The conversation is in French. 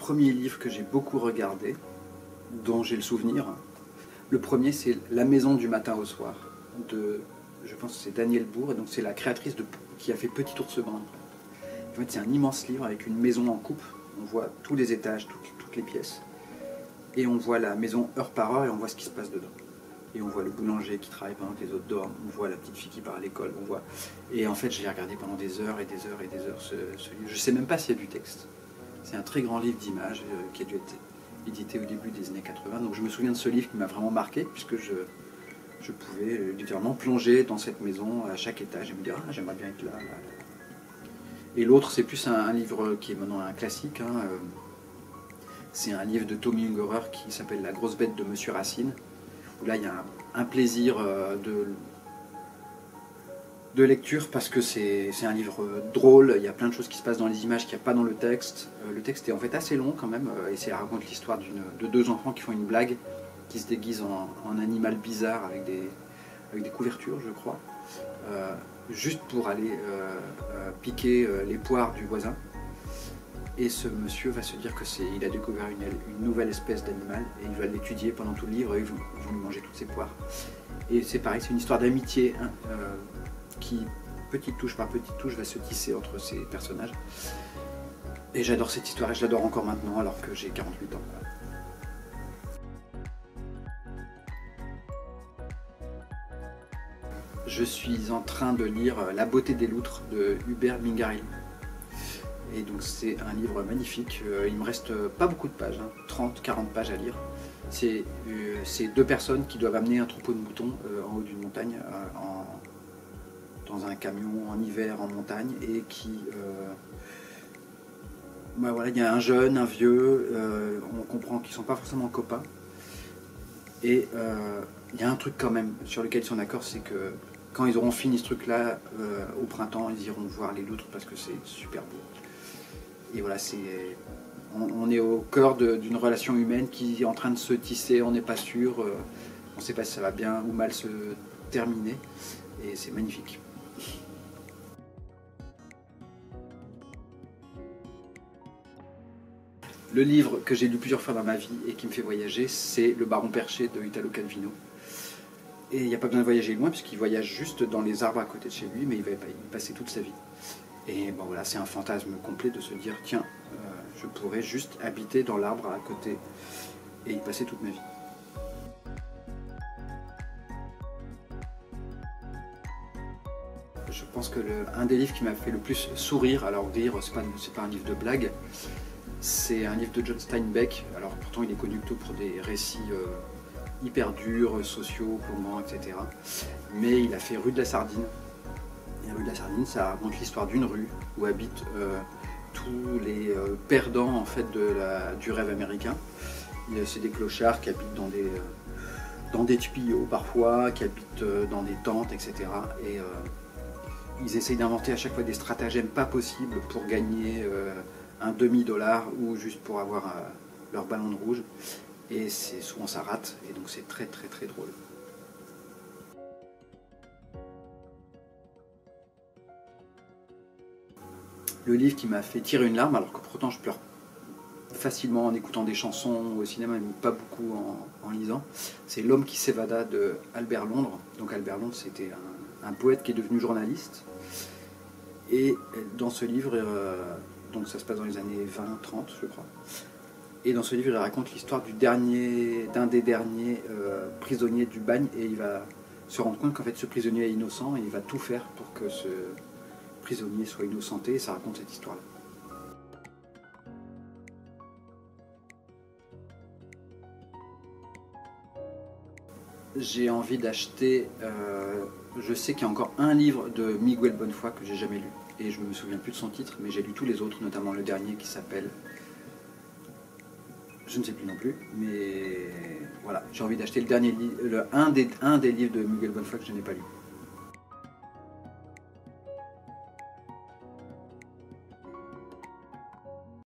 premiers livres que j'ai beaucoup regardés, dont j'ai le souvenir. Le premier, c'est La maison du matin au soir, je pense que c'est Danielle Bourg, et donc c'est la créatrice qui a fait Petit ours brun. En fait, c'est un immense livre avec une maison en coupe. On voit tous les étages, toutes les pièces. Et on voit la maison heure par heure et on voit ce qui se passe dedans. Et on voit le boulanger qui travaille pendant que les autres dorment, on voit la petite fille qui part à l'école, on voit... Et en fait, j'ai regardé pendant des heures et des heures et des heures ce livre. Je ne sais même pas s'il y a du texte. C'est un très grand livre d'images qui a dû être édité au début des années 80. Donc je me souviens de ce livre qui m'a vraiment marqué, puisque je pouvais littéralement plonger dans cette maison à chaque étage et me dire « Ah, j'aimerais bien être là, là, là. » Et l'autre, c'est plus un livre qui est maintenant un classique. C'est un livre de Tommy Ungerer qui s'appelle La grosse bête de Monsieur Racine. Où là, il y a un plaisir de lecture parce que c'est un livre drôle. Il y a plein de choses qui se passent dans les images qu'il n'y a pas dans le texte. Le texte est en fait assez long quand même. Et ça raconte l'histoire de deux enfants qui font une blague, qui se déguisent en animal bizarre avec des couvertures, je crois. Juste pour aller piquer les poires du voisin. Et ce monsieur va se dire qu'il a découvert une nouvelle espèce d'animal et il va l'étudier pendant tout le livre et ils vont lui manger toutes ses poires. Et c'est pareil, c'est une histoire d'amitié qui, petite touche par petite touche, va se tisser entre ces personnages. Et j'adore cette histoire et je l'adore encore maintenant alors que j'ai 48 ans. Je suis en train de lire La beauté des loutres de Hubert Mingarelli. Et donc c'est un livre magnifique, il me reste pas beaucoup de pages, 30-40 pages à lire. C'est deux personnes qui doivent amener un troupeau de moutons en haut d'une montagne, dans un camion en hiver en montagne, et voilà, il y a un jeune, un vieux, on comprend qu'ils ne sont pas forcément copains. Et il y a un truc quand même sur lequel ils sont d'accord, c'est que quand ils auront fini ce truc-là, au printemps, ils iront voir les loutres parce que c'est super beau. Et voilà, on est au cœur d'une relation humaine qui est en train de se tisser, on n'est pas sûr, on ne sait pas si ça va bien ou mal se terminer, et c'est magnifique. Le livre que j'ai lu plusieurs fois dans ma vie et qui me fait voyager, c'est Le Baron Perché de Italo Calvino. Et il n'y a pas besoin de voyager loin, puisqu'il voyage juste dans les arbres à côté de chez lui, mais il va y passer toute sa vie. Et bon voilà, c'est un fantasme complet de se dire, tiens, je pourrais juste habiter dans l'arbre à côté et y passer toute ma vie. Je pense que un des livres qui m'a fait le plus sourire, alors rire, c'est pas un livre de blague, c'est un livre de John Steinbeck. Alors pourtant il est connu plutôt pour des récits hyper durs, sociaux, plombants, etc. Mais il a fait Rue de la Sardine. Et Rue de la Sardine, ça raconte l'histoire d'une rue où habitent tous les perdants en fait, du rêve américain. C'est des clochards qui habitent dans des tuyaux parfois, qui habitent dans des tentes, etc. Et ils essayent d'inventer à chaque fois des stratagèmes pas possibles pour gagner un demi-dollar ou juste pour avoir leur ballon de rouge. Et souvent ça rate, et donc c'est très très très drôle. Le livre qui m'a fait tirer une larme, alors que pourtant je pleure facilement en écoutant des chansons au cinéma, mais pas beaucoup en lisant, c'est L'homme qui s'évada de Albert Londres. Donc Albert Londres, c'était un poète qui est devenu journaliste. Et dans ce livre, donc ça se passe dans les années 20-30 je crois, et dans ce livre il raconte l'histoire d'un des derniers prisonniers du bagne, et il va se rendre compte qu'en fait ce prisonnier est innocent, et il va tout faire pour que ce prisonnier soit innocenté, et ça raconte cette histoire-là. J'ai envie d'acheter, je sais qu'il y a encore un livre de Miguel Bonnefoy que j'ai jamais lu, et je me souviens plus de son titre, mais j'ai lu tous les autres, notamment le dernier qui s'appelle, je ne sais plus non plus, mais voilà, j'ai envie d'acheter le dernier livre, un des livres de Miguel Bonnefoy que je n'ai pas lu.